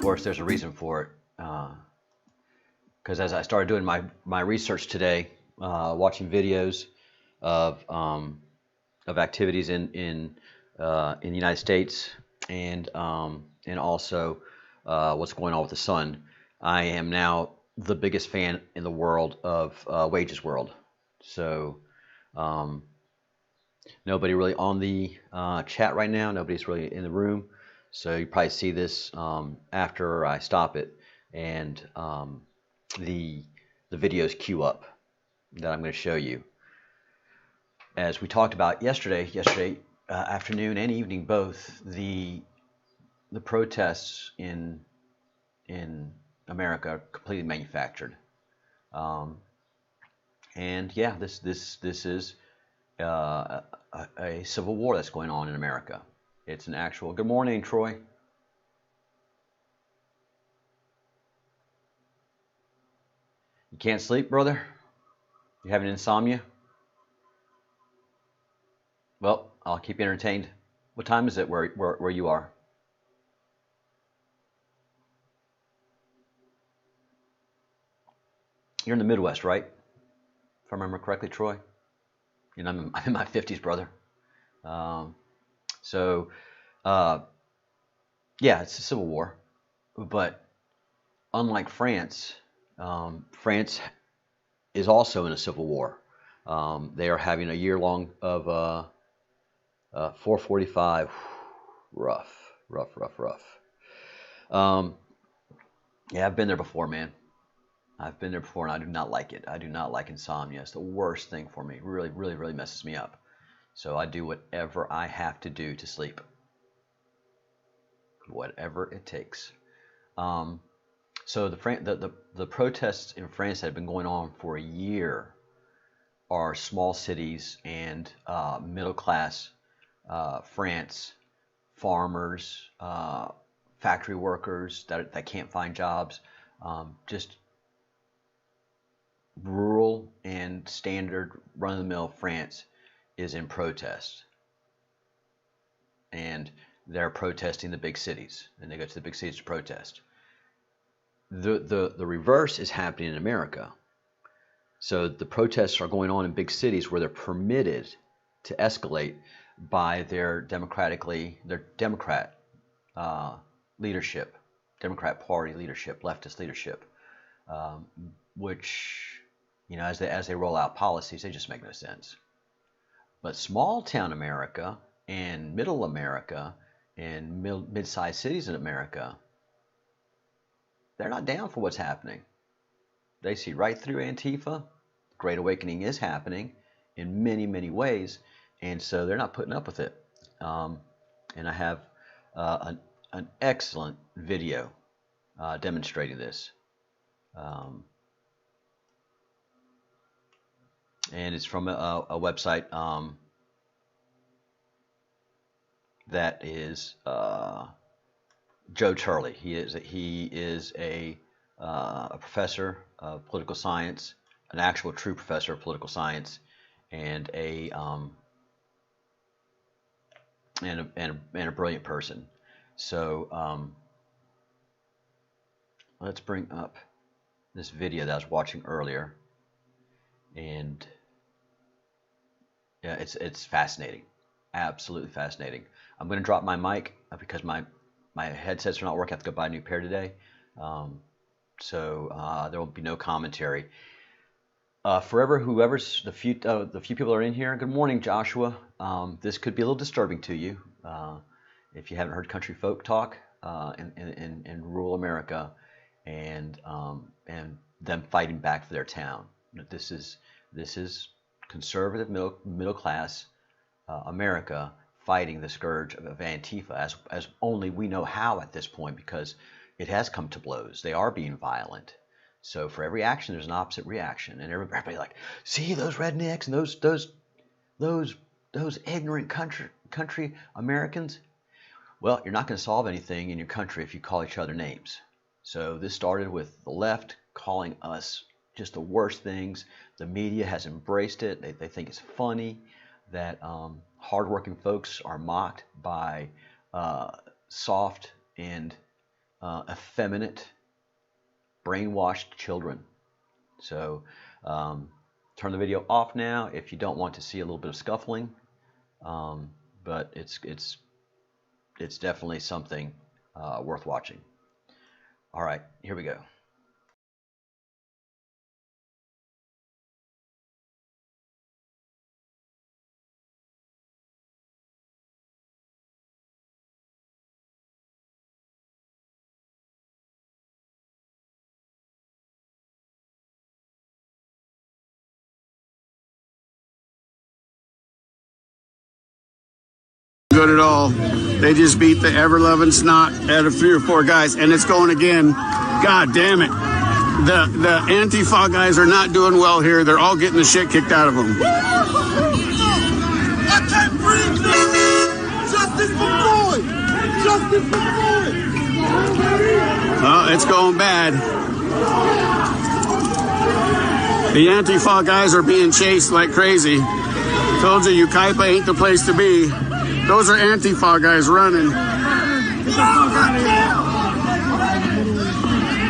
course, there's a reason for it. Because as I started doing my research today, watching videos of activities in the United States and also what's going on with the sun, I am now the biggest fan in the world of Wages World. So nobody really on the chat right now. Nobody's really in the room. So you probably see this after I stop it, and the videos queue up that I'm going to show you. As we talked about yesterday afternoon and evening both, the protests in America are completely manufactured. And yeah, this is a civil war that's going on in America. It's an actual. Good morning, Troy. You can't sleep, brother? You having insomnia? Well, I'll keep you entertained. What time is it where you are? You're in the Midwest, right? If I remember correctly, Troy. You know, I'm in my 50s, brother. So, yeah, it's a civil war, but unlike France, France is also in a civil war. They are having a year long of 445. Rough. Yeah, I've been there before, man. I've been there before, and I do not like it. I do not like insomnia. It's the worst thing for me. It really messes me up. So I do whatever I have to do to sleep. Whatever it takes. So the protests in France that have been going on for a year are small cities and middle class France, farmers, factory workers that can't find jobs, just rural and standard run-of-the-mill France is in protest. And they're protesting the big cities, and they go to the big cities to protest. The reverse is happening in America. So the protests are going on in big cities where they're permitted to escalate by their Democrat leadership, Democrat Party leadership, leftist leadership, which, you know, as they roll out policies, they just make no sense. But small town America and middle America and mid-sized cities in America, they're not down for what's happening. They see right through Antifa. The Great Awakening is happening in many ways, and so they're not putting up with it. And I have an excellent video demonstrating this. And it's from a website that is Joe Turley. He is a professor of political science, an actual true professor of political science, and a brilliant person. So let's bring up this video that I was watching earlier, and yeah, it's fascinating, absolutely fascinating. I'm going to drop my mic because my headsets are not working. I have to go buy a new pair today. So there will be no commentary. Whoever's the few people are in here. Good morning, Joshua. This could be a little disturbing to you if you haven't heard country folk talk in rural America, and them fighting back for their town. This is conservative middle class America fighting the scourge of Antifa as only we know how at this point, because it has come to blows. They are being violent. So for every action, there's an opposite reaction, and everybody like, see those rednecks and those ignorant country Americans. Well, you're not going to solve anything in your country if you call each other names. So this started with the left calling us just the worst things. The media has embraced it. They think it's funny that hardworking folks are mocked by soft and effeminate, brainwashed children. So turn the video off now if you don't want to see a little bit of scuffling. But it's definitely something worth watching. All right, here we go. Good at all. They just beat the ever-loving snot out of 3 or 4 guys, and it's going again. God damn it. The Antifa guys are not doing well here. They're all getting the shit kicked out of them. I can't breathe now. Justice for Floyd. Justice for Floyd. Oh, it's going bad. The Antifa guys are being chased like crazy. Told you, Yucaipa ain't the place to be. Those are Antifa guys running.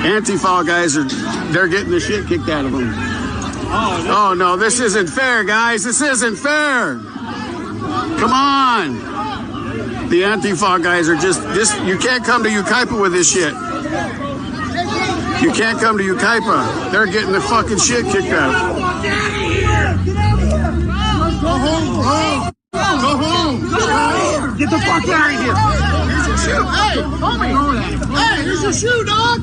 Antifa guys they're getting the shit kicked out of them. Oh no, this isn't fair, guys. This isn't fair. Come on. The Antifa guys are just this. You can't come to Yucaipa with this shit. You can't come to Yucaipa. They're getting the fucking shit kicked out. Go home, bro. Go home. Go home. Get the fuck out of here. Here's your shoe. Hey, homie. Hey, here's your shoe, dog.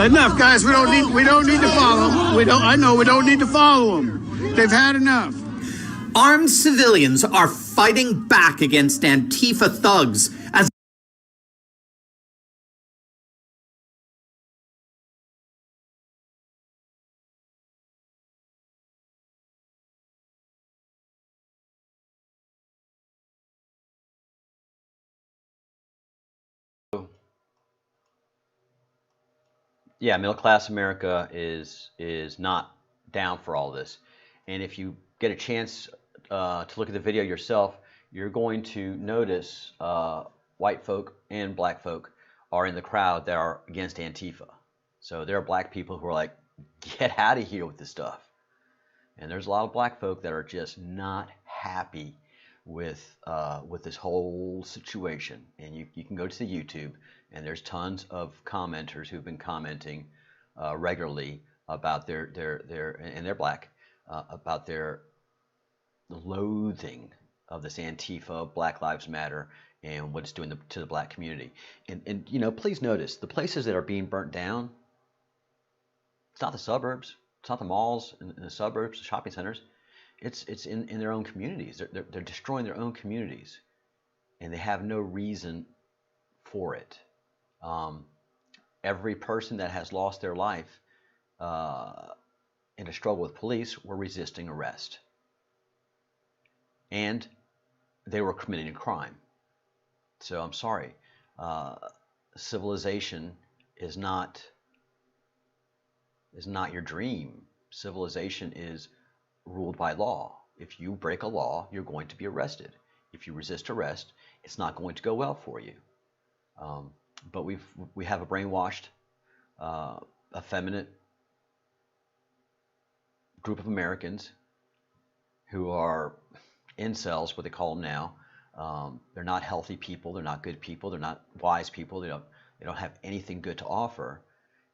Enough, guys. We don't need to follow them. I know we don't need to follow them. They've had enough. Armed civilians are fighting back against Antifa thugs as Yeah, middle class America is not down for all this. And if you get a chance to look at the video yourself, you're going to notice white folk and black folk are in the crowd that are against Antifa. So there are black people who are like, get out of here with this stuff. And there's a lot of black folk that are just not happy with this whole situation. And you can go to the YouTube, and there's tons of commenters who've been commenting regularly about their and they're black, about their loathing of this Antifa, Black Lives Matter, and what it's doing to the black community. And you know, please notice the places that are being burnt down. It's not the suburbs. It's not the malls in the suburbs, the shopping centers. It's in their own communities. They're destroying their own communities, and they have no reason for it. Every person that has lost their life in a struggle with police were resisting arrest, and they were committing a crime. So I'm sorry, civilization is not your dream. Civilization is ruled by law. If you break a law, you're going to be arrested. If you resist arrest, it's not going to go well for you. But we have a brainwashed, effeminate group of Americans who are incels, what they call them now. They're not healthy people. They're not good people. They're not wise people. They don't have anything good to offer,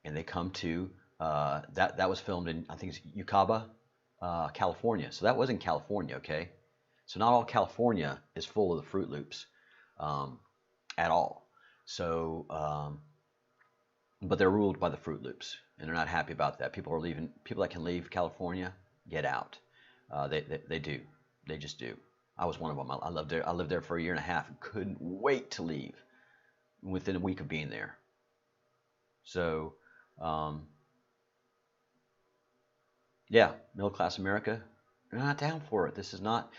and they come to that was filmed in, I think it's Yucaipa, California. So that was in California, okay? So not all California is full of the Fruit Loops at all. So, but they're ruled by the Fruit Loops, and they're not happy about that. People are leaving. People that can leave California, get out. They do. They just do. I was one of them. I lived there. I lived there for 1.5 years and couldn't wait to leave within a week of being there. So, yeah, middle class America, they're not down for it. This is not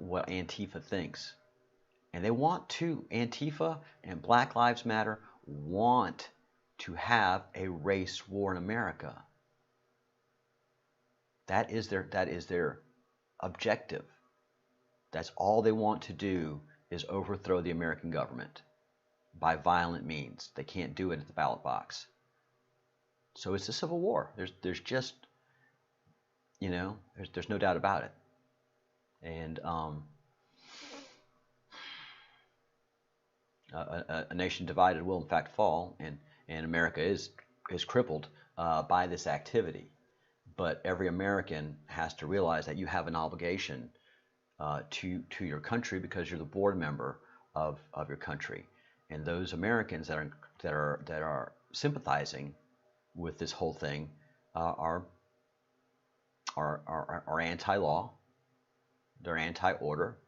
what Antifa thinks. And they want to, Antifa and Black Lives Matter want to have a race war in America. That is their objective. That's all they want to do, is overthrow the American government. by violent means. They can't do it at the ballot box. So it's a civil war. There's just, there's no doubt about it. And a nation divided will in fact fall, and America is crippled by this activity. But every American has to realize that you have an obligation to your country because you're the board member of your country. And those Americans that are sympathizing with this whole thing are anti-law, they're anti-order,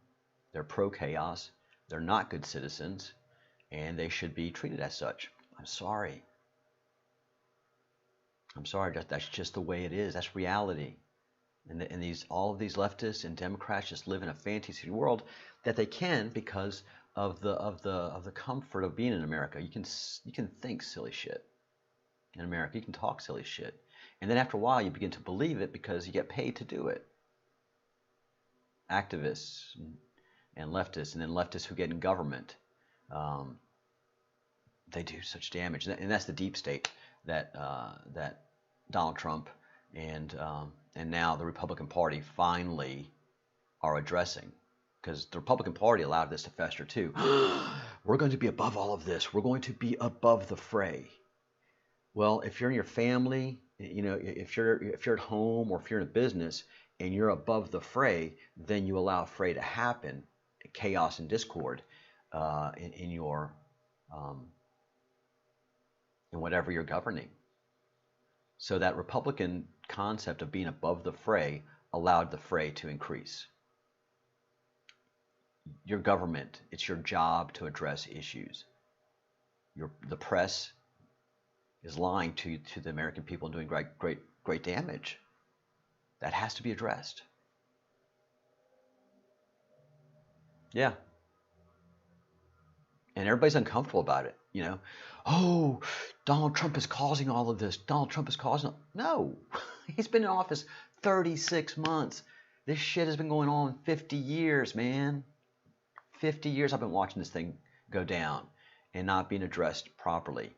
they're pro-chaos, they're not good citizens, and they should be treated as such. I'm sorry. That's just the way it is. That's reality. And all of these leftists and Democrats just live in a fantasy world that they can because of the comfort of being in America. You can think silly shit in America. You can talk silly shit, and then after a while you begin to believe it because you get paid to do it. Activists and leftists, and then leftists who get in government, they do such damage, and that's the deep state that Donald Trump and now the Republican Party finally are addressing, because the Republican Party allowed this to fester too. We're going to be above all of this. We're going to be above the fray. Well, if you're in your family, if you're at home or if you're in a business and you're above the fray, then you allow fray to happen, chaos and discord in your in whatever you're governing. So that Republican concept of being above the fray allowed the fray to increase. Your government, it's your job to address issues. The press is lying to the American people and doing great damage. That has to be addressed. Yeah. And everybody's uncomfortable about it, Oh, Donald Trump is causing all of this. Donald Trump is causing... No. He's been in office 36 months. This shit has been going on 50 years, man. 50 years I've been watching this thing go down and not being addressed properly.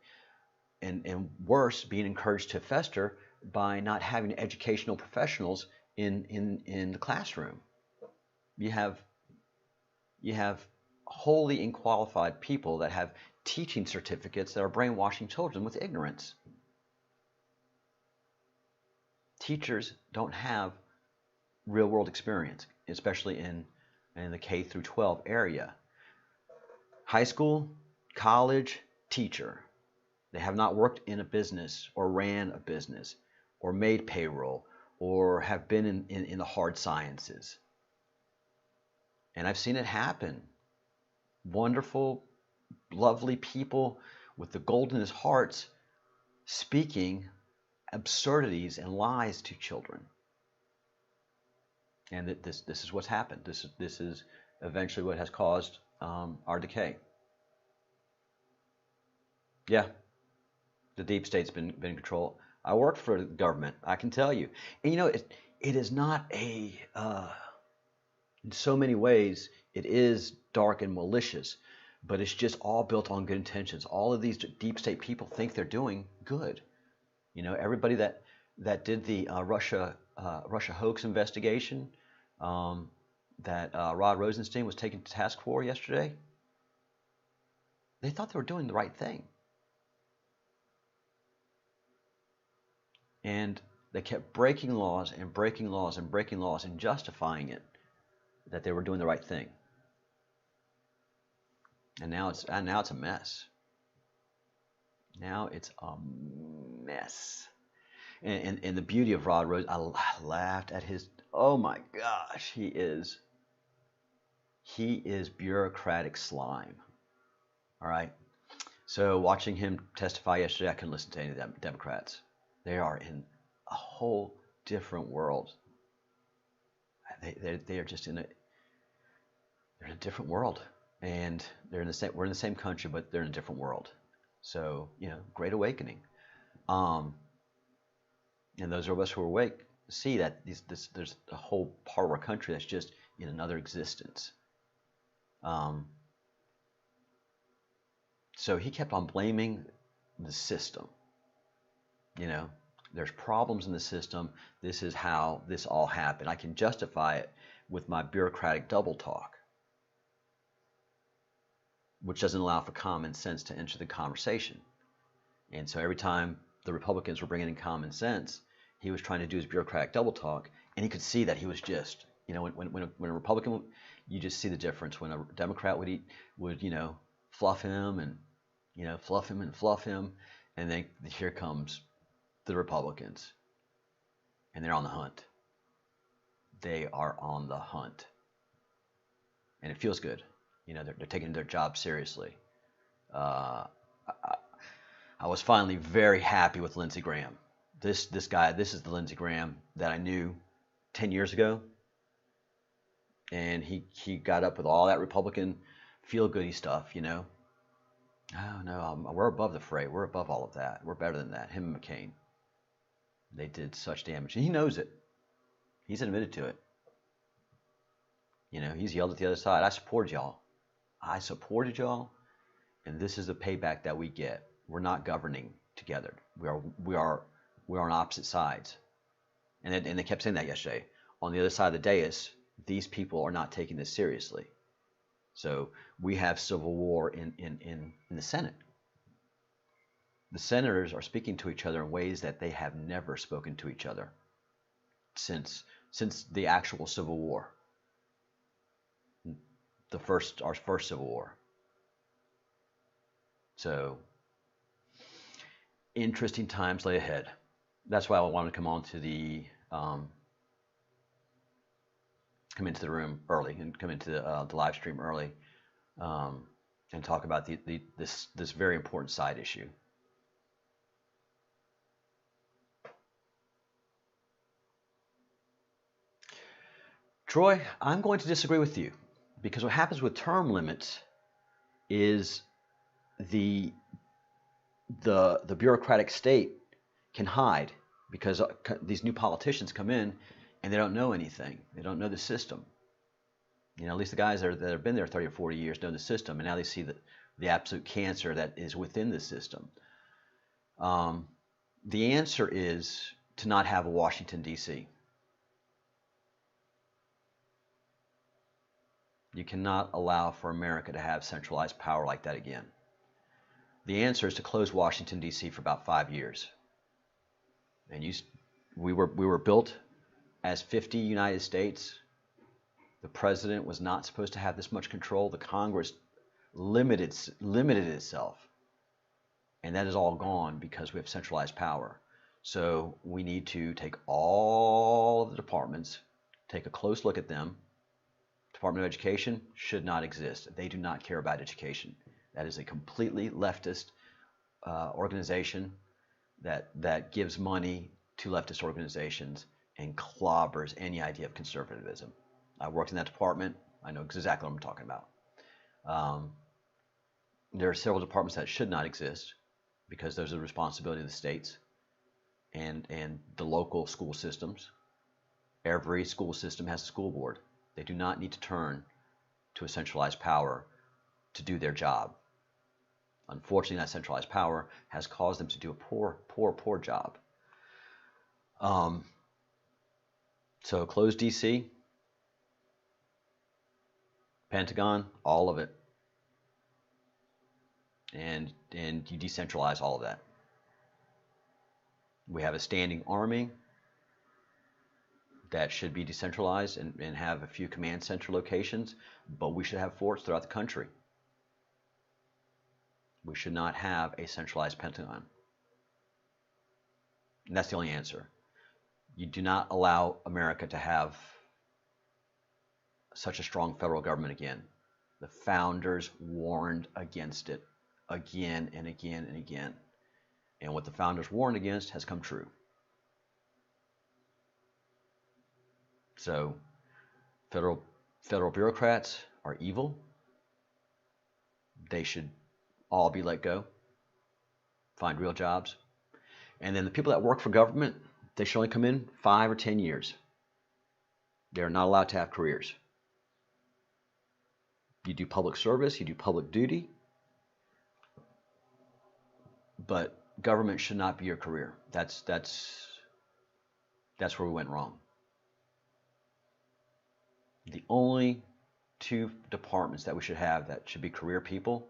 And worse, being encouraged to fester by not having educational professionals in the classroom. You have wholly unqualified people that have teaching certificates that are brainwashing children with ignorance. Teachers don't have real world experience, especially in the K through 12 area. High school, college, teacher. They have not worked in a business or ran a business or made payroll or have been in the hard sciences. And I've seen it happen. Wonderful, lovely people with the goldenest hearts speaking absurdities and lies to children. And this is what's happened. This is eventually what has caused our decay. Yeah, the deep state's been in control. I worked for the government, I can tell you. And it is not in so many ways, it is dark and malicious, but it's just all built on good intentions. All of these deep state people think they're doing good. Everybody that did the Russia hoax investigation that Rod Rosenstein was taken to task for yesterday, they thought they were doing the right thing. And they kept breaking laws and breaking laws and breaking laws and justifying it, that they were doing the right thing. And now it's a mess. Now it's a mess. And the beauty of Rod Rose, I laughed at his, oh my gosh, he is bureaucratic slime. All right. So watching him testify yesterday, I couldn't listen to any of them Democrats. They are in a whole different world. They are just they're in a different world, and we're in the same country, but they're in a different world. So great awakening. And those of us who are awake see that there's a whole part of our country that's just in another existence. So he kept on blaming the system. You know, there's problems in the system. This is how this all happened. I can justify it with my bureaucratic double talk, which doesn't allow for common sense to enter the conversation. And so every time the Republicans were bringing in common sense, he was trying to do his bureaucratic double talk, and he could see that he was just, you know, when a Republican, you just see the difference. When a Democrat would you know, fluff him and, you know, fluff him, and then here comes the Republicans, and they're on the hunt. They are on the hunt, and it feels good. You know, they're taking their job seriously. I was finally very happy with Lindsey Graham. This guy, this is the Lindsey Graham that I knew 10 years ago. And he got up with all that Republican feel-goody stuff, you know. Oh, no, we're above the fray. We're above all of that. We're better than that. Him and McCain. They did such damage. And he knows it. He's admitted to it. You know, he's yelled at the other side, I supported y'all. I supported y'all. And this is the payback that we get. We're not governing together. We are on opposite sides. And they kept saying that yesterday. On the other side of the dais, these people are not taking this seriously. So we have civil war in the Senate. The senators are speaking to each other in ways that they have never spoken to each other since the actual Civil War. Our first Civil War. So interesting times lay ahead. That's why I wanted to come on to the come into the room early and come into the live stream early and talk about this very important side issue. Troy, I'm going to disagree with you, because what happens with term limits is the bureaucratic state can hide, because these new politicians come in and they don't know anything. They don't know the system. You know, at least the guys that have been there 30 or 40 years know the system, and now they see the absolute cancer that is within the system. The answer is to not have a Washington, D.C. You cannot allow for America to have centralized power like that again. The answer is to close Washington, D.C. for about 5 years. And we were built as 50 United States. The president was not supposed to have this much control. The Congress limited itself. And that is all gone because we have centralized power. So we need to take all of the departments, take a close look at them. Department of Education should not exist. They do not care about education. That is a completely leftist organization that gives money to leftist organizations and clobbers any idea of conservatism. I worked in that department. I know exactly what I'm talking about. There are several departments that should not exist because those are the responsibility of the states and the local school systems. Every school system has a school board. They do not need to turn to a centralized power to do their job. Unfortunately, that centralized power has caused them to do a poor job. So close DC, Pentagon, all of it. And you decentralize all of that. We have a standing army that should be decentralized and have a few command center locations, but we should have forts throughout the country. We should not have a centralized Pentagon. And that's the only answer. You do not allow America to have such a strong federal government again. The founders warned against it again and again and again. And what the founders warned against has come true. So, federal bureaucrats are evil. They should all be let go. Find real jobs. And then the people that work for government, they should only come in 5 or 10 years. They're not allowed to have careers. You do public service, you do public duty, but government should not be your career. That's where we went wrong. The only two departments that we should have that should be career people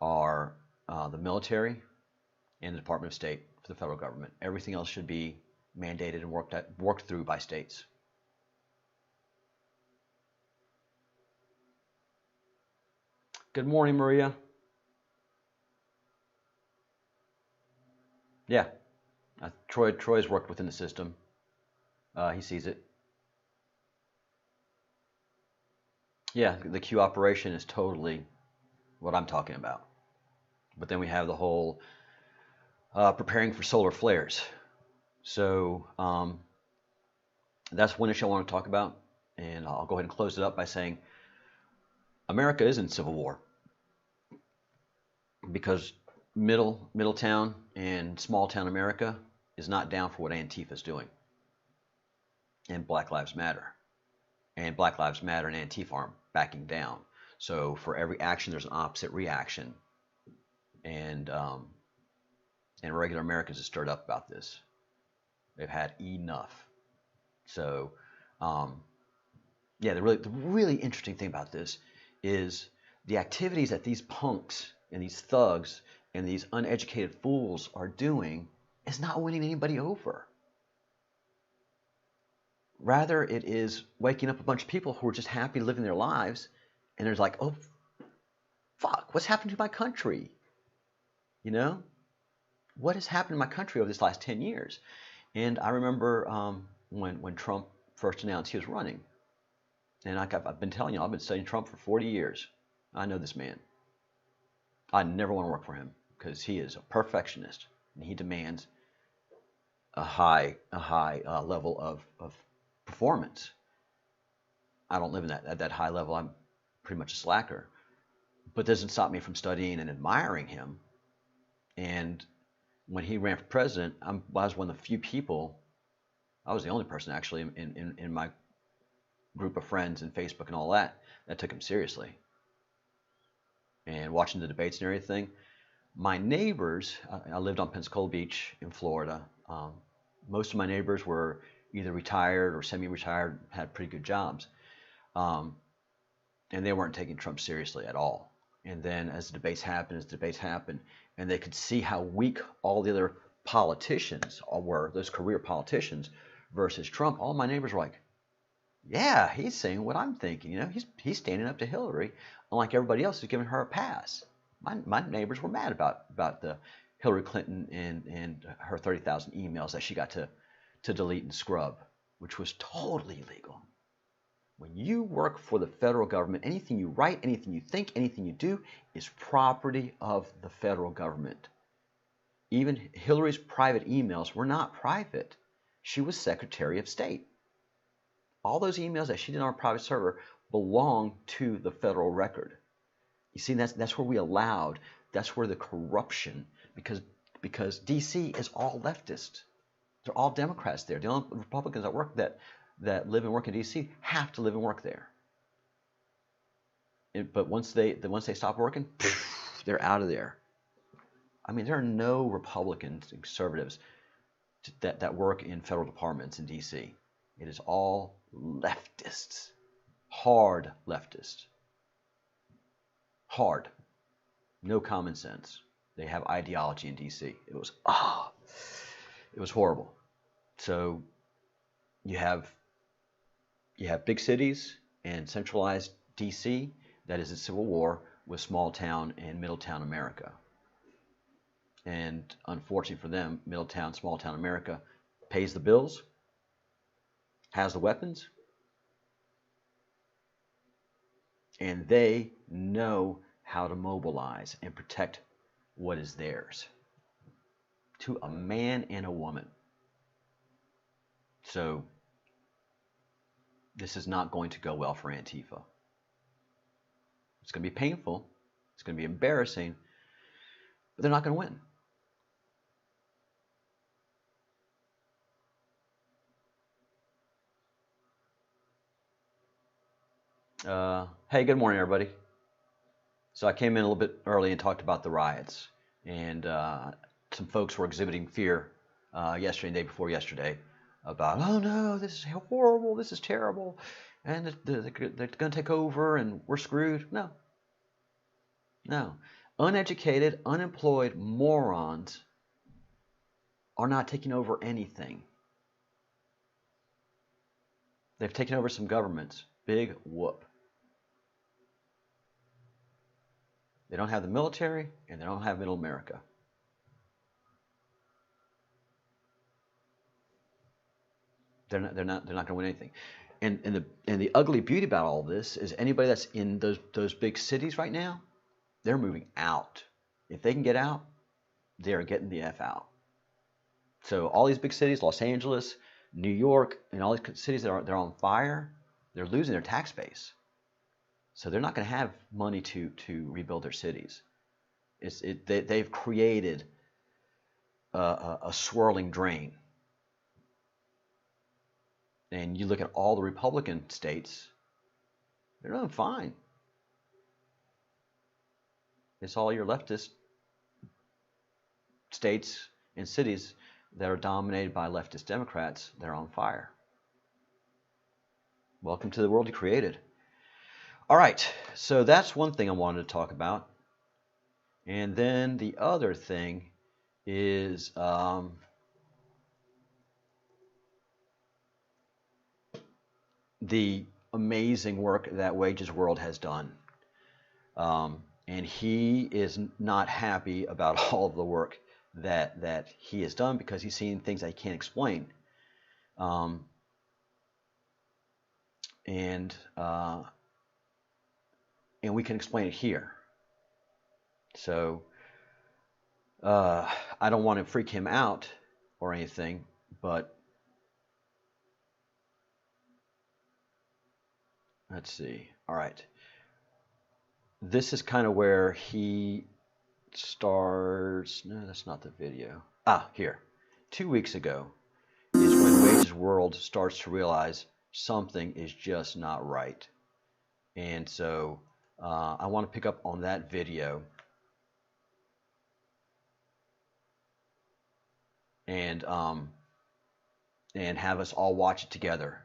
are the military and the Department of State for the federal government. Everything else should be mandated and worked through by states. Good morning, Maria. Yeah, Troy's worked within the system. He sees it. Yeah, the Q operation is totally what I'm talking about. But then we have the whole preparing for solar flares. So that's one issue I want to talk about, and I'll go ahead and close it up by saying America is in civil war because Middletown and small town America is not down for what Antifa is doing, and Black Lives Matter. And Black Lives Matter and Antifa aren't backing down. So for every action, there's an opposite reaction. And regular Americans are stirred up about this. They've had enough. So, yeah, the really interesting thing about this is the activities that these punks and these thugs and these uneducated fools are doing is not winning anybody over. Rather, it is waking up a bunch of people who are just happy living their lives, and they're like, oh, fuck, what's happened to my country? You know? What has happened in my country over this last 10 years? And I remember when Trump first announced he was running. And I've been telling you, I've been studying Trump for 40 years. I know this man. I never want to work for him because he is a perfectionist, and he demands a high level of performance. I don't live in that high level. I'm pretty much a slacker. But it doesn't stop me from studying and admiring him. And when he ran for president, I was one of the few people, I was the only person actually in my group of friends and Facebook and all that took him seriously. And watching the debates and everything, my neighbors, I lived on Pensacola Beach in Florida. Most of my neighbors were either retired or semi-retired, had pretty good jobs. And they weren't taking Trump seriously at all. And then as the debates happened, and they could see how weak all the other politicians were, those career politicians, versus Trump, all my neighbors were like, yeah, he's saying what I'm thinking. You know, he's standing up to Hillary, unlike everybody else who's giving her a pass. My neighbors were mad about the Hillary Clinton and her 30,000 emails that she got to delete and scrub, which was totally illegal. When you work for the federal government, anything you write, anything you think, anything you do is property of the federal government. Even Hillary's private emails were not private. She was Secretary of State. All those emails that she did on her private server belong to the federal record. You see, that's where we allowed, that's where the corruption, because D.C. is all leftist. They're all Democrats there. The only Republicans that live and work in D.C. have to live and work there. But once they stop working, they're out of there. I mean, there are no Republicans and conservatives that work in federal departments in D.C. It is all leftists, hard leftists. Hard. No common sense. They have ideology in D.C. It was horrible. So you have big cities and centralized D.C. that is a civil war with small town and middle town America. And unfortunately for them, middle town, small town America pays the bills, has the weapons, and they know how to mobilize and protect what is theirs to a man and a woman. So this is not going to go well for Antifa. It's going to be painful. It's going to be embarrassing, but they're not going to win. Hey, good morning, everybody. So I came in a little bit early and talked about the riots and some folks were exhibiting fear yesterday and the day before yesterday about, oh no, this is horrible, this is terrible, and they're going to take over and we're screwed. No. Uneducated, unemployed morons are not taking over anything. They've taken over some governments. Big whoop. They don't have the military, and they don't have middle America. They're not going to win anything. And the ugly beauty about all this is anybody that's in those big cities right now, they're moving out. If they can get out, they're getting the F out. So all these big cities, Los Angeles, New York, and all these cities that they're on fire, they're losing their tax base. So they're not going to have money to rebuild their cities. They've created a swirling drain. And you look at all the Republican states, they're doing fine. It's all your leftist states and cities that are dominated by leftist Democrats that are on fire. Welcome to the world you created. All right, so that's one thing I wanted to talk about. And then the other thing is the amazing work that Wages World has done. And he is not happy about all of the work that he has done because he's seen things that he can't explain. And we can explain it here. So I don't want to freak him out or anything, but let's see. All right. This is kind of where he starts. No, that's not the video. Here. 2 weeks ago is when Wages World starts to realize something is just not right. And so I want to pick up on that video and have us all watch it together,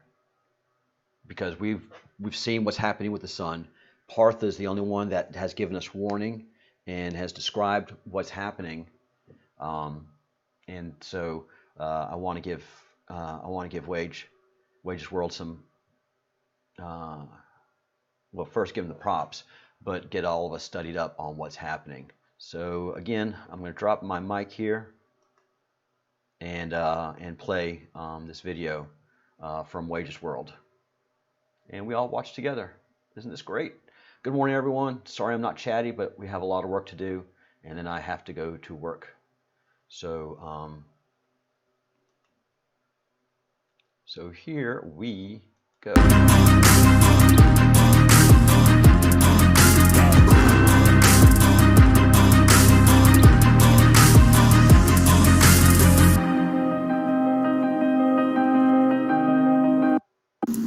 because we've seen what's happening with the sun. Partha is the only one that has given us warning and has described what's happening, and so I want to give Wages World some. Well, first give them the props, but get all of us studied up on what's happening. So again, I'm going to drop my mic here and play this video from Wages World, and we all watch together. Isn't this great? Good morning, everyone. Sorry I'm not chatty, but we have a lot of work to do, and then I have to go to work. So so here we go.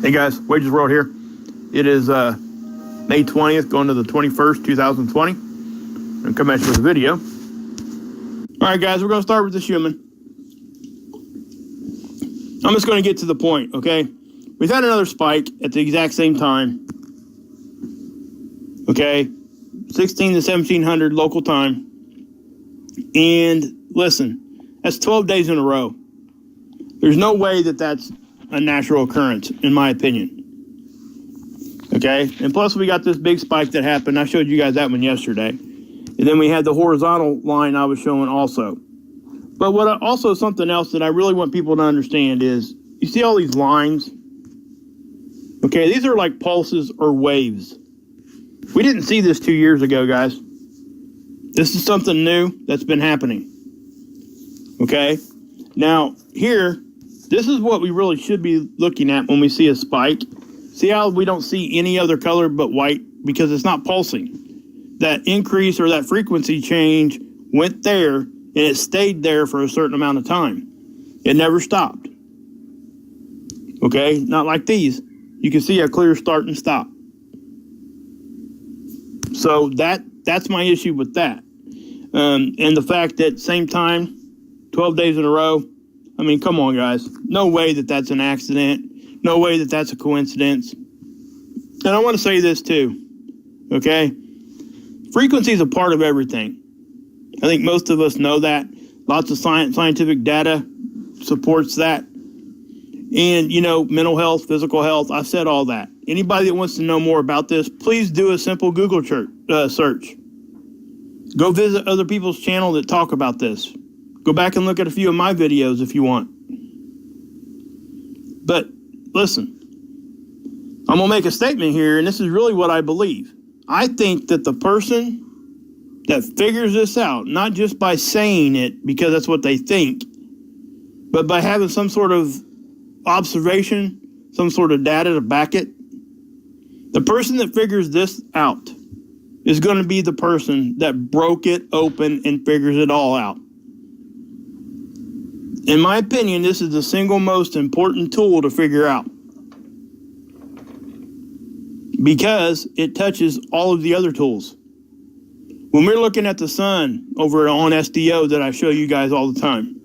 Hey guys, Wages World here. It is May 20th, going to the 21st, 2020. I'm going to come at you with a video. All right, guys, we're going to start with this human. I'm just going to get to the point, okay? We've had another spike at the exact same time. Okay? 16 to 1700 local time. And listen, that's 12 days in a row. There's no way that that's a natural occurrence, in my opinion. Okay? And plus, we got this big spike that happened. I showed you guys that one yesterday. And then we had the horizontal line I was showing also. But also something else that I really want people to understand is, you see all these lines? Okay, these are like pulses or waves. We didn't see this 2 years ago, guys. This is something new that's been happening. Okay? Now, here, this is what we really should be looking at when we see a spike. See how we don't see any other color but white? Because it's not pulsing. That increase or that frequency change went there, and it stayed there for a certain amount of time. It never stopped. Okay? Not like these. You can see a clear start and stop. So that's my issue with that. And the fact that same time, 12 days in a row, I mean, come on, guys. No way that that's an accident. No way that that's a coincidence. And I want to say this too, okay? Frequency is a part of everything. I think most of us know that. Lots of scientific data supports that. And, you know, mental health, physical health, I've said all that. Anybody that wants to know more about this, please do a simple Google search. Go visit other people's channel that talk about this. Go back and look at a few of my videos if you want. But listen, I'm going to make a statement here, and this is really what I believe. I think that the person that figures this out, not just by saying it because that's what they think, but by having some sort of observation, some sort of data to back it, the person that figures this out is going to be the person that broke it open and figures it all out. In my opinion, this is the single most important tool to figure out, because it touches all of the other tools. When we're looking at the sun over on SDO that I show you guys all the time,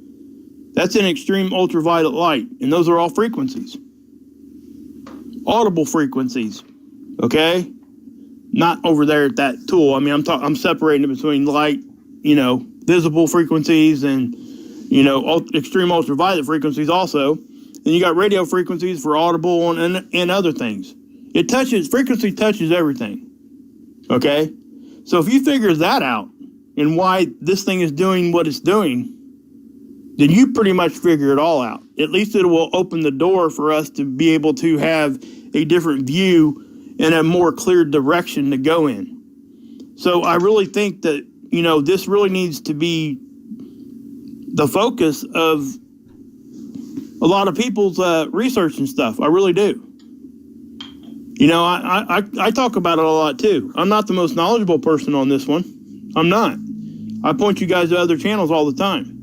that's an extreme ultraviolet light, and those are all frequencies. Audible frequencies, okay? Not over there at that tool. I mean, I'm separating it between light, you know, visible frequencies and, you know, extreme ultraviolet frequencies also. And you got radio frequencies for audible and other things. Frequency touches everything, okay? So if you figure that out and why this thing is doing what it's doing, then you pretty much figure it all out. At least it will open the door for us to be able to have a different view and a more clear direction to go in. So I really think that, you know, this really needs to be the focus of a lot of people's research and stuff. I really do. You know, I talk about it a lot too. I'm not the most knowledgeable person on this one. I'm not. I point you guys to other channels all the time.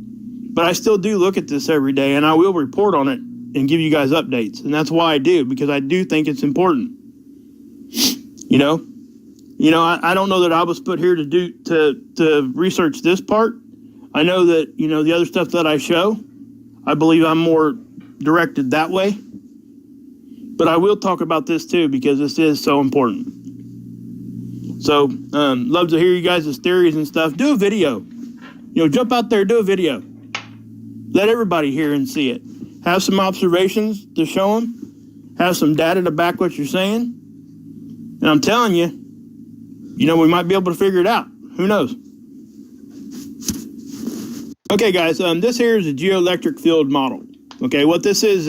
But I still do look at this every day, and I will report on it and give you guys updates. And that's why I do, because I do think it's important. You know, I don't know that I was put here to research this part. I know that, you know, the other stuff that I show, I believe I'm more directed that way. But I will talk about this too, because this is so important. So, love to hear you guys' theories and stuff. Do a video. You know, jump out there, do a video. Let everybody hear and see it. Have some observations to show them. Have some data to back what you're saying. And I'm telling you, you know, we might be able to figure it out. Who knows? Okay, guys, this here is a geoelectric field model. Okay, what this is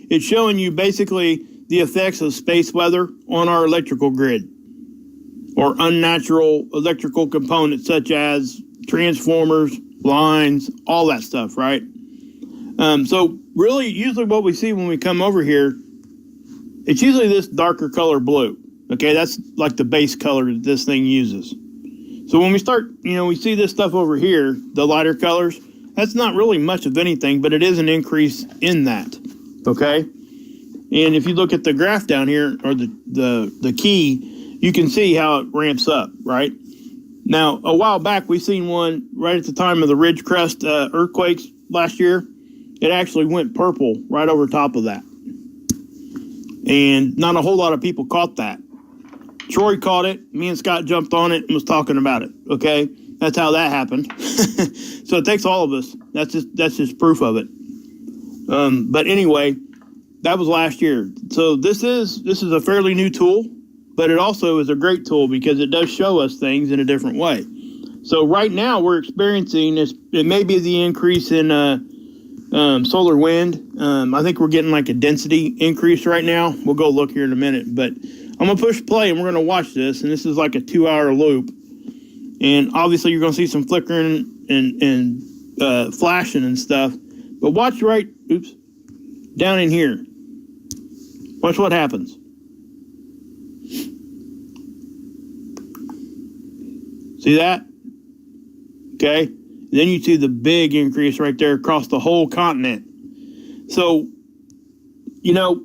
it's showing you basically the effects of space weather on our electrical grid, or unnatural electrical components such as transformers, lines, all that stuff, right? So really, usually what we see when we come over here, it's usually this darker color blue. Okay, that's like the base color that this thing uses. So when we start, you know, we see this stuff over here, the lighter colors, that's not really much of anything, but it is an increase in that, okay? And if you look at the graph down here, or the key, you can see how it ramps up, right? Now, a while back, we seen one right at the time of the Ridge Crest earthquakes last year. It actually went purple right over top of that. And not a whole lot of people caught that. Troy caught it. Me and Scott jumped on it and was talking about it, okay? That's how that happened. So it takes all of us. That's just proof of it. But anyway, that was last year. So this is a fairly new tool, but it also is a great tool because it does show us things in a different way. So right now we're experiencing this. It may be the increase in solar wind. I think we're getting like a density increase right now. We'll go look here in a minute, but I'm gonna push play and we're gonna watch this. And this is like a 2-hour loop. And obviously you're gonna see some flickering and flashing and stuff. But watch down in here. Watch what happens. See that? Okay. And then you see the big increase right there across the whole continent. So, you know,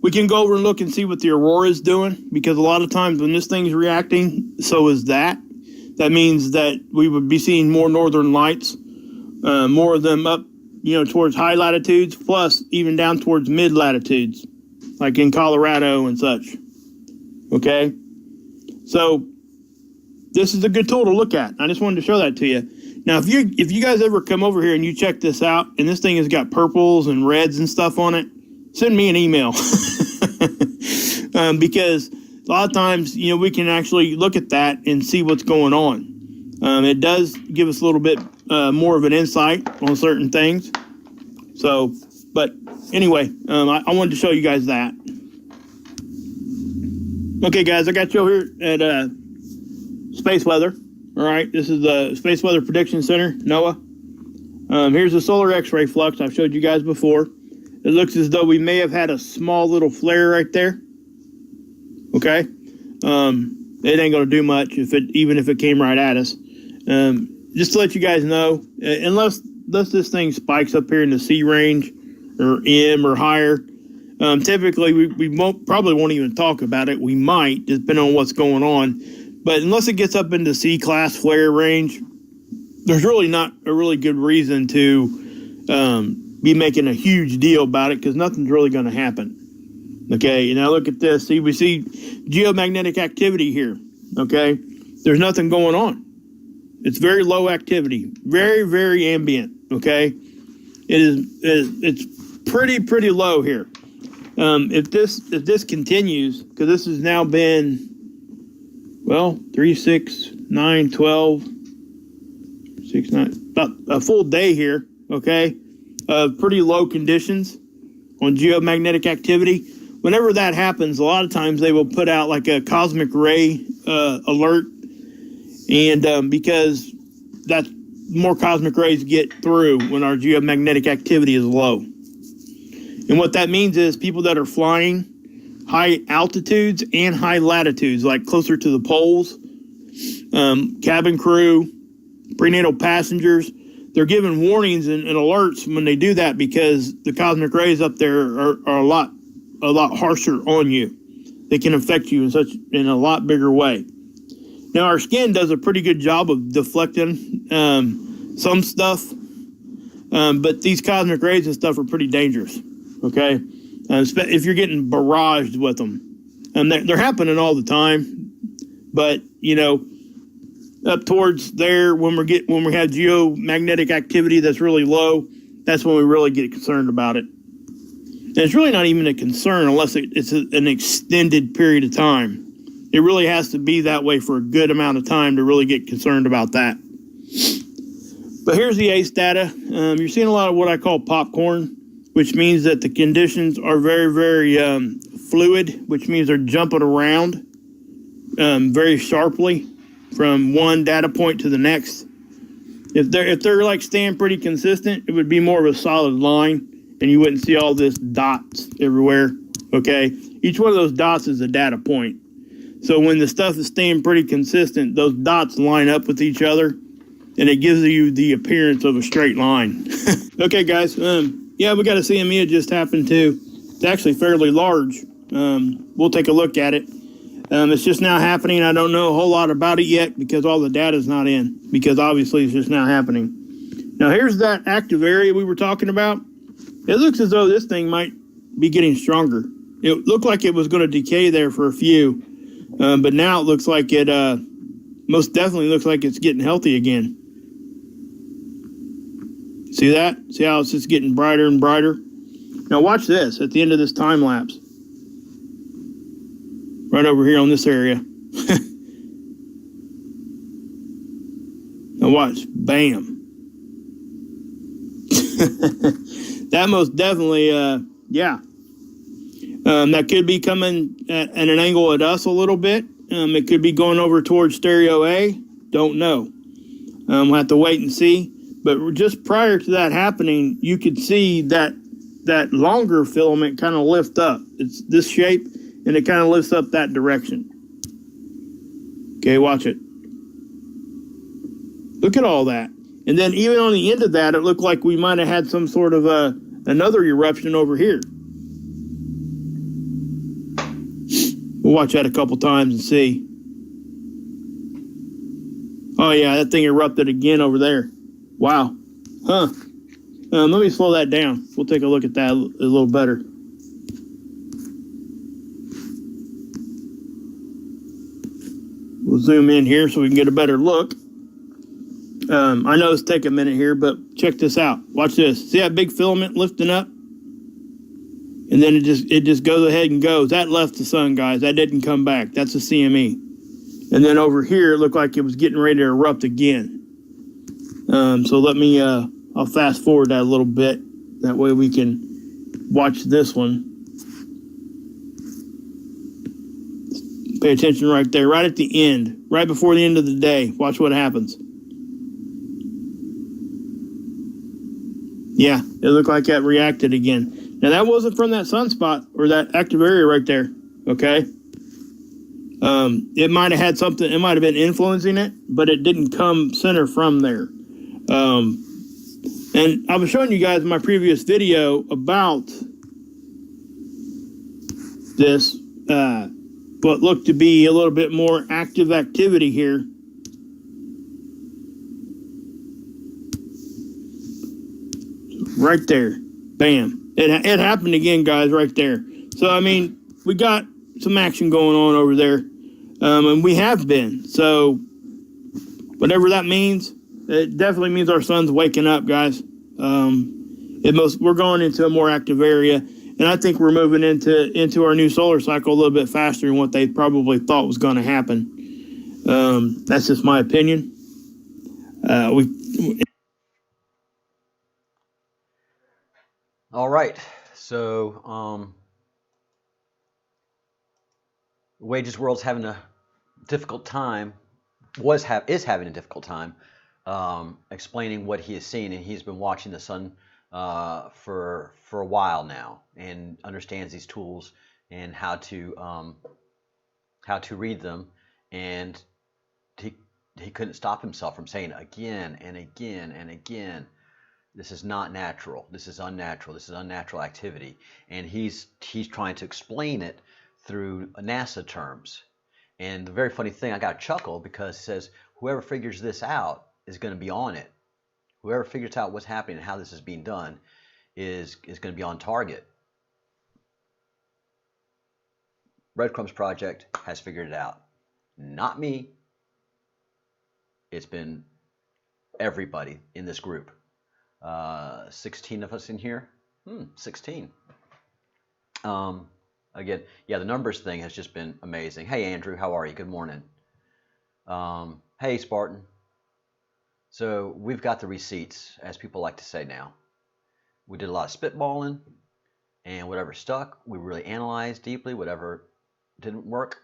we can go over and look and see what the aurora is doing, because a lot of times when this thing's reacting, so is that. that means that we would be seeing more northern lights, more of them up, towards high latitudes, plus even down towards mid latitudes, like in Colorado and such. Okay? So this is a good tool to look at. I just wanted to show that to you. Now, if you guys ever come over here and you check this out, and this thing has got purples and reds and stuff on it, send me an email. Because a lot of times, we can actually look at that and see what's going on. It does give us a little bit more of an insight on certain things. So, but anyway, I wanted to show you guys that. Okay, guys, I got you over here at Space Weather. All right, this is the Space Weather Prediction Center, NOAA. Here's the solar X-ray flux I've showed you guys before. It looks as though we may have had a small little flare right there. Okay, it ain't gonna do much even if it came right at us. Just to let you guys know, unless this thing spikes up here in the C range or M or higher, typically we probably won't even talk about it. We might, depending on what's going on. But unless it gets up into C-class flare range, there's really not a really good reason to be making a huge deal about it, because nothing's really going to happen. Okay, now look at this. See, we see geomagnetic activity here. Okay, there's nothing going on. It's very low activity, very, very ambient. Okay, it's pretty low here. If this continues, because this has now been 3, 6, 9, 12, 6, 9, about a full day here, okay, of pretty low conditions on geomagnetic activity. Whenever that happens, a lot of times they will put out like a cosmic ray alert, and because that's more cosmic rays get through when our geomagnetic activity is low. And what that means is people that are flying high altitudes and high latitudes, like closer to the poles, cabin crew, prenatal passengers, they're given warnings and alerts when they do that, because the cosmic rays up there are a lot harsher on you. They can affect you in a lot bigger way. Now, our skin does a pretty good job of deflecting some stuff, but these cosmic rays and stuff are pretty dangerous. Okay, if you're getting barraged with them, they're happening all the time. But up towards there, when we have geomagnetic activity that's really low, that's when we really get concerned about it. And it's really not even a concern unless it's an extended period of time. It really has to be that way for a good amount of time to really get concerned about that. But here's the ACE data. You're seeing a lot of what I call popcorn, which means that the conditions are very, very fluid, which means they're jumping around very sharply from one data point to the next. If they're like staying pretty consistent, it would be more of a solid line, and you wouldn't see all this dots everywhere. Okay, each one of those dots is a data point. So when the stuff is staying pretty consistent, those dots line up with each other, and it gives you the appearance of a straight line. Okay, guys. Yeah, we got a CME. It just happened too. It's actually fairly large. We'll take a look at it. It's just now happening. I don't know a whole lot about it yet because all the data's not in, because obviously it's just now happening. Now, here's that active area we were talking about. It looks as though this thing might be getting stronger. It looked like it was going to decay there for a few, but now it looks like it most definitely looks like it's getting healthy again. See that? See how it's just getting brighter and brighter? Now watch this at the end of this time lapse. Right over here on this area. Now watch. Bam. That most definitely, yeah. That could be coming at an angle at us a little bit. It could be going over towards stereo A. Don't know. We'll have to wait and see. But just prior to that happening, you could see that longer filament kind of lift up. It's this shape, and it kind of lifts up that direction. Okay, watch it. Look at all that. And then even on the end of that, it looked like we might have had some sort of another eruption over here. We'll watch that a couple times and see. Oh, yeah, that thing erupted again over there. Wow. Huh. Let me slow that down. We'll take a look at that a little better. We'll zoom in here so we can get a better look. I know it's taking a minute here, but check this out. Watch this. See that big filament lifting up? And then it just goes ahead and goes. That left the sun, guys. That didn't come back. That's a CME. And then over here, it looked like it was getting ready to erupt again. So let me, I'll fast forward that a little bit. That way we can watch this one. Pay attention right there, right at the end, right before the end of the day. Watch what happens. Yeah, it looked like that reacted again. Now that wasn't from that sunspot or that active area right there, okay? It might have had something, it might have been influencing it, but it didn't come center from there. And I was showing you guys in my previous video about this, what looked to be a little bit more active activity here. Right there. Bam. It happened again, guys, right there. So, I mean, we got some action going on over there. And we have been. So, whatever that means, it definitely means our sun's waking up, guys. We're going into a more active area. And I think we're moving into our new solar cycle a little bit faster than what they probably thought was going to happen. That's just my opinion. All right, so Wages World's having a difficult time, is having a difficult time explaining what he has seen, and he's been watching the sun for a while now, and understands these tools and how to read them, and he couldn't stop himself from saying again and again and again, this is not natural. This is unnatural. This is unnatural activity. And he's trying to explain it through NASA terms. And the very funny thing, I got a chuckle because it says whoever figures this out is going to be on it. Whoever figures out what's happening and how this is being done is going to be on target. Breadcrumbs Project has figured it out. Not me. It's been everybody in this group. 16 of us in here. 16. Again, yeah, the numbers thing has just been amazing. Hey, Andrew, how are you? Good morning. Hey, Spartan. So we've got the receipts, as people like to say now. We did a lot of spitballing, and whatever stuck, we really analyzed deeply. Whatever didn't work,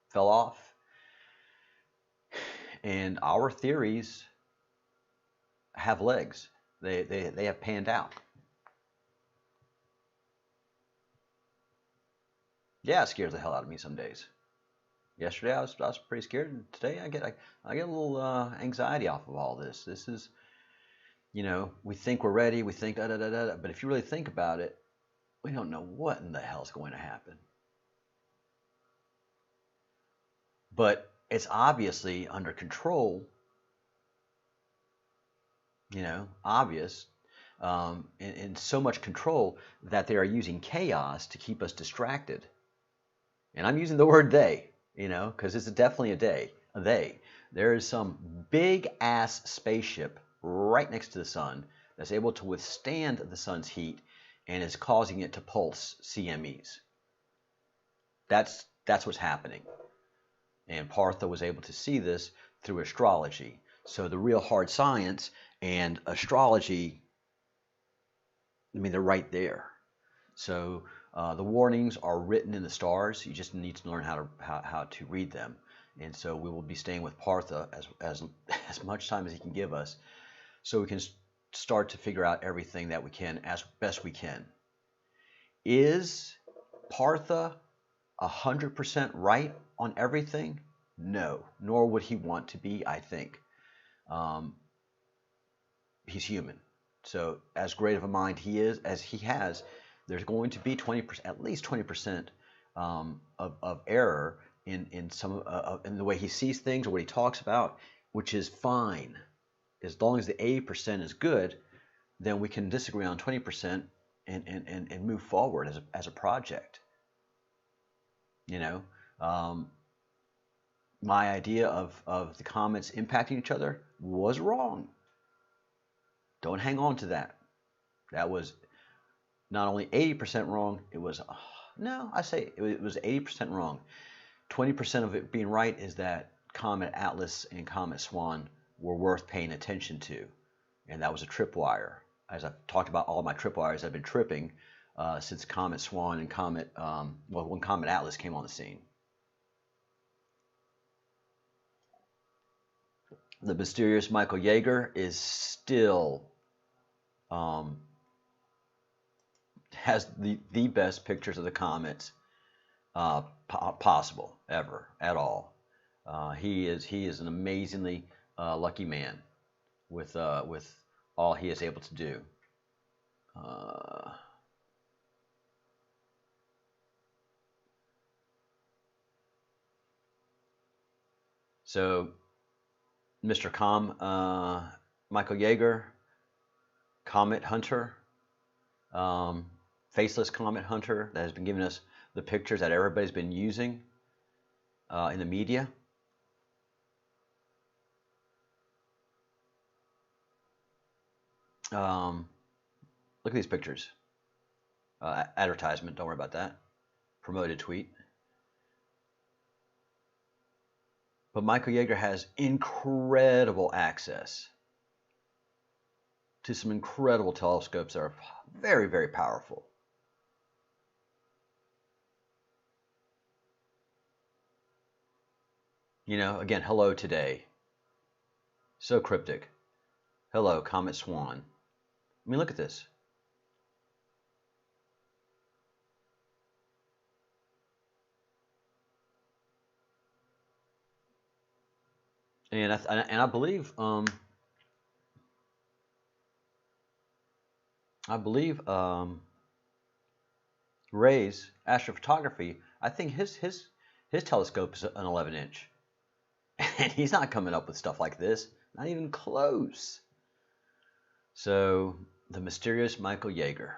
fell off. And our theories have legs. They have panned out. Yeah, it scares the hell out of me some days. Yesterday I was pretty scared, and today I get a little anxiety off of all this. This is, we think we're ready, we think da da da da, but if you really think about it, we don't know what in the hell is going to happen. But it's obviously under control. Obvious, and so much control that they are using chaos to keep us distracted. And I'm using the word they, because it's definitely a they. There is some big ass spaceship right next to the sun that's able to withstand the sun's heat and is causing it to pulse CMEs. That's what's happening. And Partha was able to see this through astrology. So the real hard science and astrology, they're right there. So the warnings are written in the stars. You just need to learn how to read them. And so we will be staying with Partha as much time as he can give us, so we can start to figure out everything that we can as best we can. Is Partha 100% right on everything? No, nor would he want to be, I think. He's human. So as great of a mind he is, as he has, there's going to be 20%, at least 20% of error in some in the way he sees things or what he talks about. which is fine. As long as the 80% is good, then we can disagree on 20% and move forward as a project. You know, my idea of the comments impacting each other was wrong. Don't hang on to that. That was not only 80% wrong, it was, no, I say it was 80% wrong. 20% of it being right is that Comet Atlas and Comet Swan were worth paying attention to. And that was a tripwire. As I've talked about all my tripwires I've been tripping since Comet Swan and when Comet Atlas came on the scene. The mysterious Michael Yeager is still has the best pictures of the comets possible ever at all. He is an amazingly lucky man with all he is able to do. So, Mr. Michael Yeager, Comet Hunter, Faceless Comet Hunter, that has been giving us the pictures that everybody's been using in the media. Look at these pictures. Advertisement, don't worry about that. Promoted tweet. But Michael Yeager has incredible access to some incredible telescopes that are very, very powerful. You know, again, hello today. So cryptic. Hello, Comet Swan. I mean, look at this. And I believe Ray's astrophotography, I think his telescope is an 11-inch. And he's not coming up with stuff like this, not even close. So, the mysterious Michael Yeager.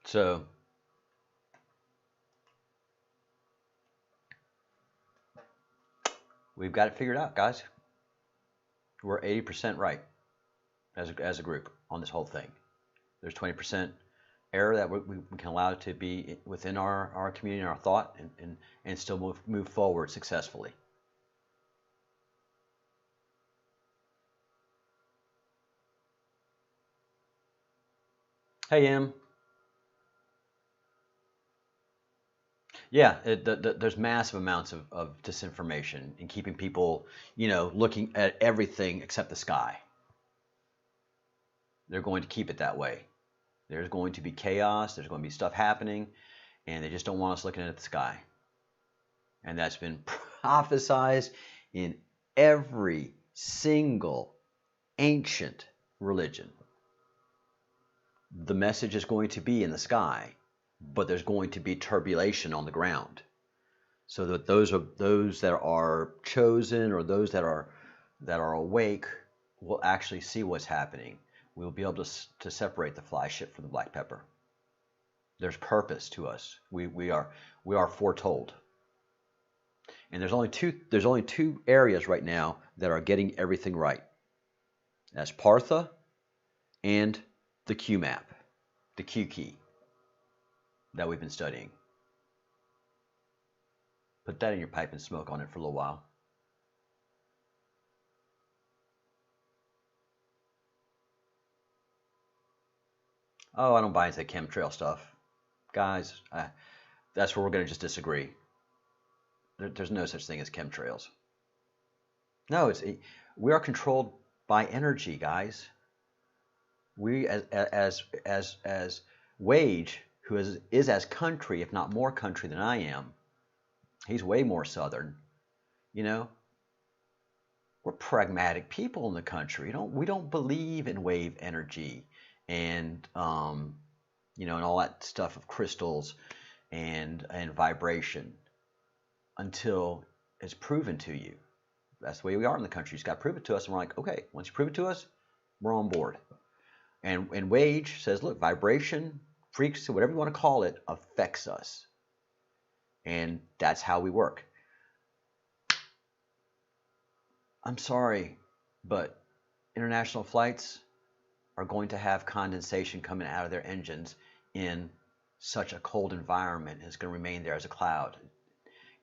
So, we've got it figured out, guys. We're 80% right as a group on this whole thing. There's 20% error that we can allow it to be within our community and our thought and still move forward successfully. Hey, Em. Yeah, there's massive amounts of disinformation and keeping people, you know, looking at everything except the sky. They're going to keep it that way. There's going to be chaos. There's going to be stuff happening, and they just don't want us looking at the sky. And that's been prophesized in every single ancient religion. The message is going to be in the sky, but there's going to be turbulation on the ground, so that those that are chosen or those that are awake will actually see what's happening. We'll be able to separate the fly ship from the black pepper. There's purpose to us. We are foretold. And there's only two areas right now that are getting everything right. That's Partha and the Q map, the Q key that we've been studying. Put that in your pipe and smoke on it for a little while. Oh, I don't buy into the chemtrail stuff. Guys, that's where we're going to just disagree. There's no such thing as chemtrails. No, we are controlled by energy, guys. We as Wage, who is as country, if not more country than I am, he's way more southern, you know. we're pragmatic people in the country. We don't believe in wave energy and and all that stuff of crystals and vibration until it's proven to you. That's the way we are in the country. You just got to prove it to us, and we're like, okay, once you prove it to us, we're on board. And Wage says, look, vibration, frequency, whatever you want to call it, affects us. And that's how we work. I'm sorry, but international flights are going to have condensation coming out of their engines in such a cold environment. It's going to remain there as a cloud.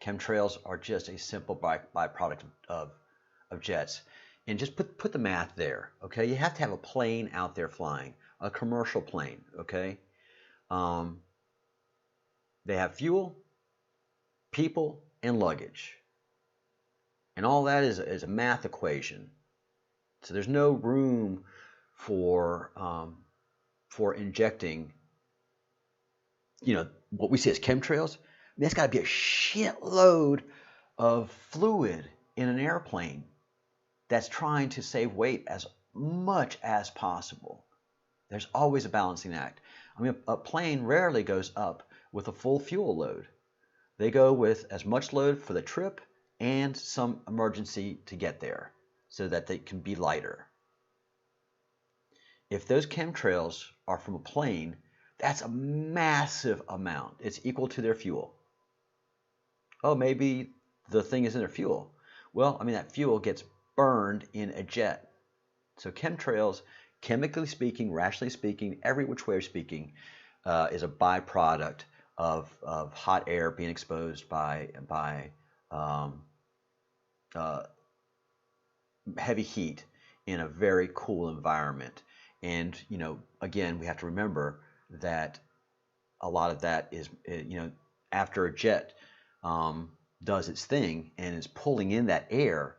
Chemtrails are just a simple byproduct of jets. And just put the math there, okay? You have to have a plane out there flying, a commercial plane, okay? They have fuel, people, and luggage. And all that is a math equation. So there's no room for injecting, what we see as chemtrails. That's got to be a shitload of fluid in an airplane that's trying to save weight as much as possible. There's always a balancing act. I mean, a plane rarely goes up with a full fuel load. They go with as much load for the trip and some emergency to get there so that they can be lighter. If those chemtrails are from a plane, that's a massive amount. It's equal to their fuel. Oh, maybe the thing is in their fuel. Well, I mean, that fuel gets burned in a jet. So chemtrails, chemically speaking, rationally speaking, every which way speaking, is a byproduct of hot air being exposed by heavy heat in a very cool environment. And, again, we have to remember that a lot of that is, after a jet does its thing and is pulling in that air,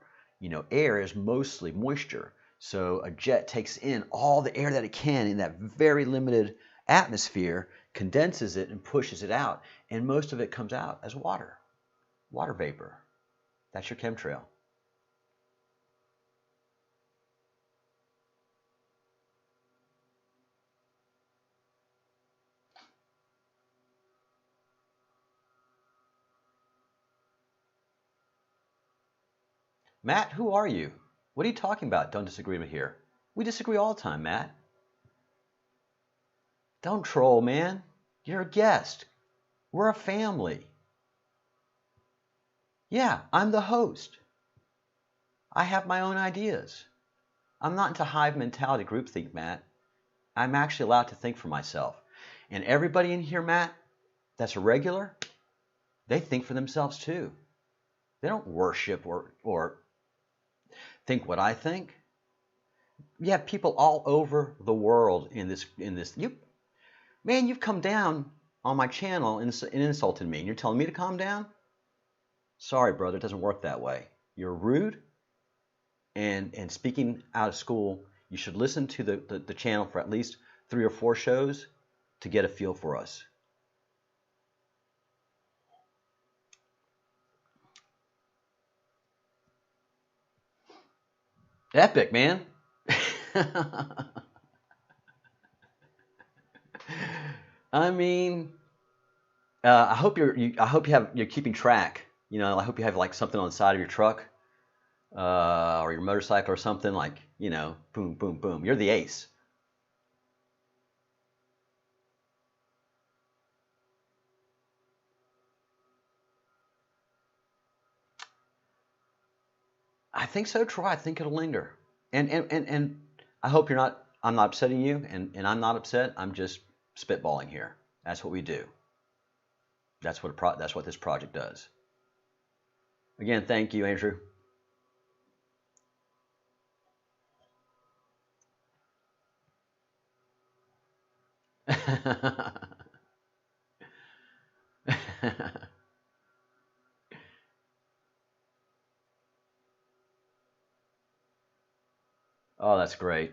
air is mostly moisture. So a jet takes in all the air that it can in that very limited atmosphere, condenses it and pushes it out. And most of it comes out as water vapor. That's your chemtrail. Matt, who are you? What are you talking about? Don't disagree with here. We disagree all the time, Matt. Don't troll, man. You're a guest. We're a family. Yeah, I'm the host. I have my own ideas. I'm not into hive mentality groupthink, Matt. I'm actually allowed to think for myself. And everybody in here, Matt, that's a regular, they think for themselves too. They don't worship or think what I think. You have people all over the world in this. You've come down on my channel and insulted me, and you're telling me to calm down? Sorry, brother, it doesn't work that way. You're rude, and speaking out of school, you should listen to the channel for at least 3 or 4 shows to get a feel for us. Epic, man. I mean, I hope you're keeping track. I hope you have like something on the side of your truck, or your motorcycle or something like, boom, boom, boom. You're the ace. I think so, Troy. I think it'll linger. And I hope I'm not upsetting you, and I'm not upset. I'm just spitballing here. That's what we do. That's what this project does. Again, thank you, Andrew. Oh, that's great.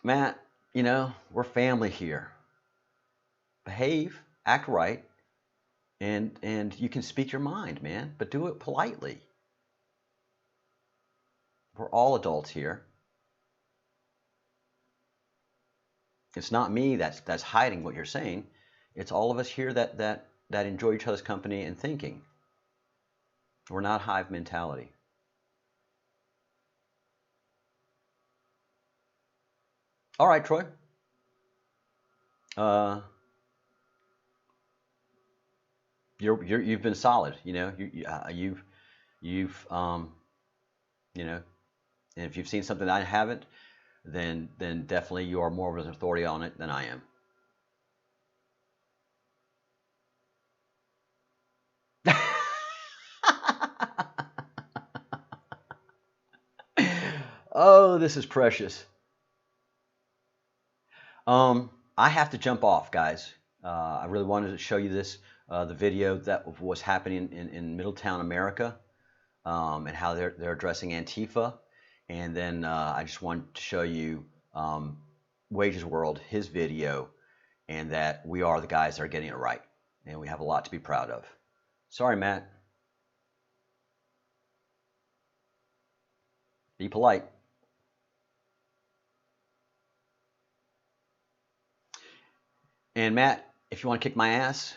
Matt, we're family here. Behave, act right, and you can speak your mind, man, but do it politely. We're all adults here. It's not me that's hiding what you're saying. It's all of us here that enjoy each other's company and thinking. We're not hive mentality. All right, Troy. You've been solid. You know, you've you know, and if you've seen something I haven't, then definitely you are more of an authority on it than I am. Oh, this is precious. I have to jump off, guys. I really wanted to show you this, the video that was happening in Middletown, America, and how they're addressing Antifa. And then I just wanted to show you Wages World, his video, and that we are the guys that are getting it right. And we have a lot to be proud of. Sorry, Matt. Be polite. And Matt, if you want to kick my ass,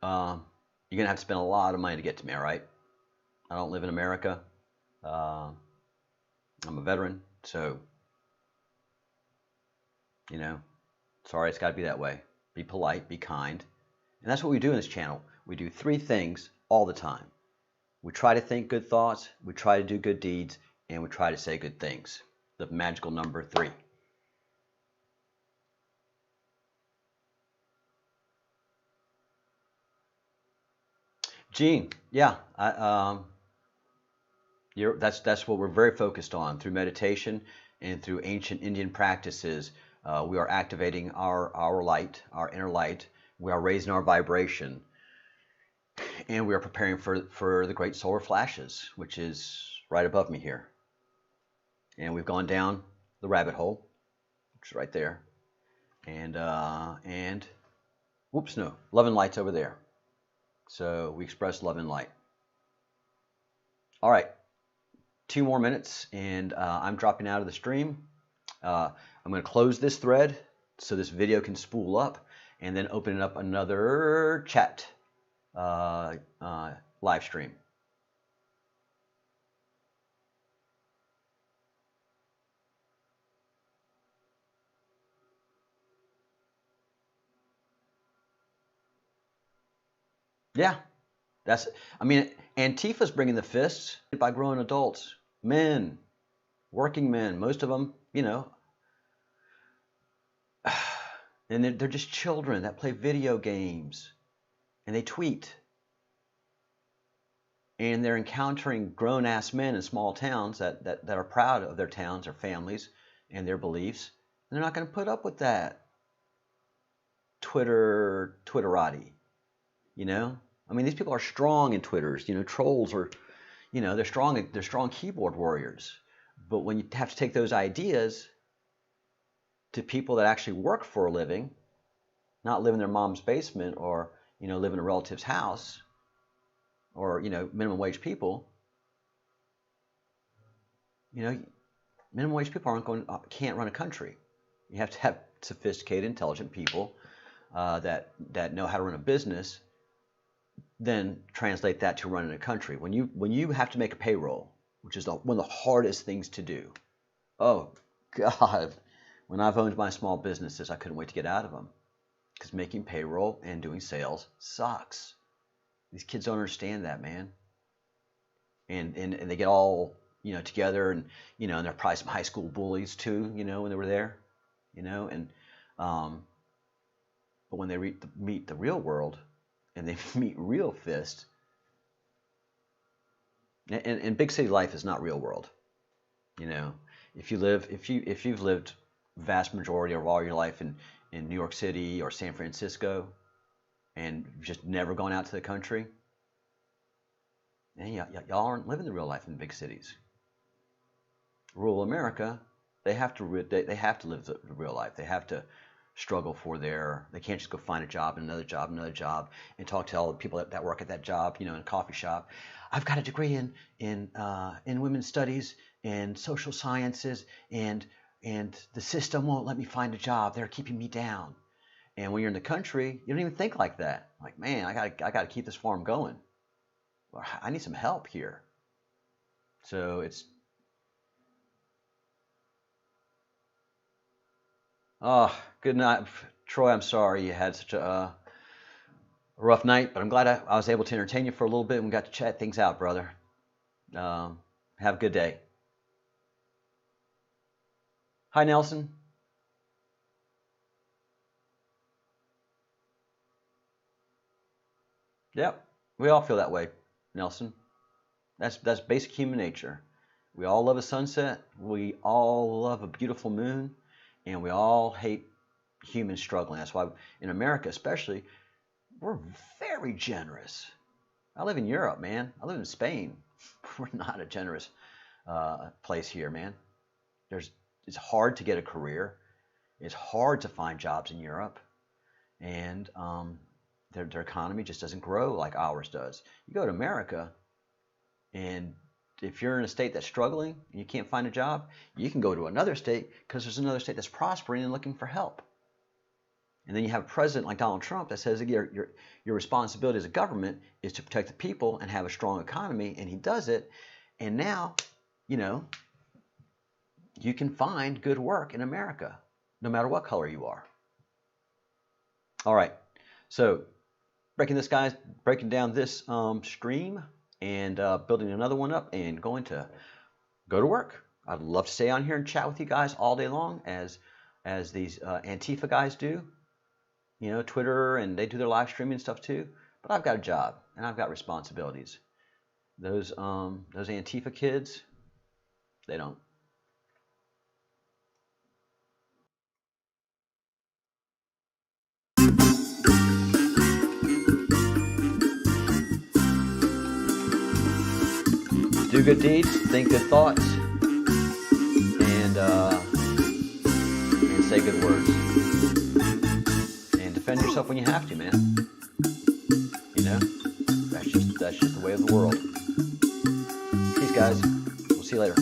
you're going to have to spend a lot of money to get to me, all right? I don't live in America. I'm a veteran, so, you know, sorry, it's got to be that way. Be polite, be kind. And that's what we do in this channel. We do 3 things all the time. We try to think good thoughts, we try to do good deeds, and we try to say good things. The magical number 3. Gene, yeah, that's what we're very focused on through meditation and through ancient Indian practices. We are activating our light, our inner light. We are raising our vibration, and we are preparing for the great solar flashes, which is right above me here. And we've gone down the rabbit hole, which is right there, and whoops, no, love and light's over there. So we express love and light. All right, 2 more minutes, and I'm dropping out of the stream. I'm going to close this thread so this video can spool up, and then open up another chat live stream. Yeah, I mean, Antifa's bringing the fists by grown adults, men, working men, most of them, you know, and they're just children that play video games, and they tweet, and they're encountering grown-ass men in small towns that are proud of their towns, their families, and their beliefs, and they're not going to put up with that Twitterati. You know, I mean, these people are strong in Twitters. You know, trolls are, you know, they're strong keyboard warriors. But when you have to take those ideas to people that actually work for a living, not live in their mom's basement or, you know, live in a relative's house, or, you know, minimum wage people, you know, minimum wage people can't run a country. You have to have sophisticated, intelligent people that know how to run a business. Then translate that to running a country. When you have to make a payroll, which is one of the hardest things to do. Oh God, when I've owned my small businesses, I couldn't wait to get out of them, because making payroll and doing sales sucks. These kids don't understand that, man. And they get all, you know, together, and, you know, and they're probably some high school bullies too, you know, when they were there, you know, and but when they meet the real world, and they meet real fists. And big city life is not real world. You know, if you've lived vast majority of all your life in New York City or San Francisco, and just never gone out to the country, and y'all aren't living the real life in big cities. Rural America, they have to live the real life. They have to struggle for they can't just go find a job and another job, and talk to all the people that work at that job, in a coffee shop. I've got a degree in women's studies and social sciences, and the system won't let me find a job. They're keeping me down. And when you're in the country, you don't even think like that. Like, man, I gotta keep this farm going. I need some help here. So it's, oh, good night, Troy. I'm sorry you had such a rough night, but I'm glad I was able to entertain you for a little bit and we got to chat things out, brother. Have a good day. Hi, Nelson. Yep, we all feel that way, Nelson. That's basic human nature. We all love a sunset. We all love a beautiful moon, and we all hate humans struggling. That's why in America, especially, we're very generous. I live in Europe, man. I live in Spain. We're not a generous place here, man. It's hard to get a career. It's hard to find jobs in Europe, and their economy just doesn't grow like ours does. You go to America, and if you're in a state that's struggling and you can't find a job, you can go to another state because there's another state that's prospering and looking for help. And then you have a president like Donald Trump that says your responsibility as a government is to protect the people and have a strong economy, and he does it. And now, you can find good work in America, no matter what color you are. All right, so breaking down this stream and building another one up and going to go to work. I'd love to stay on here and chat with you guys all day long as these Antifa guys do. Twitter, and they do their live streaming and stuff too. But I've got a job and I've got responsibilities. Those Antifa kids, they don't. Do good deeds, think good thoughts, and say good words. And defend yourself when you have to, man. That's just the way of the world. Peace, guys. We'll see you later.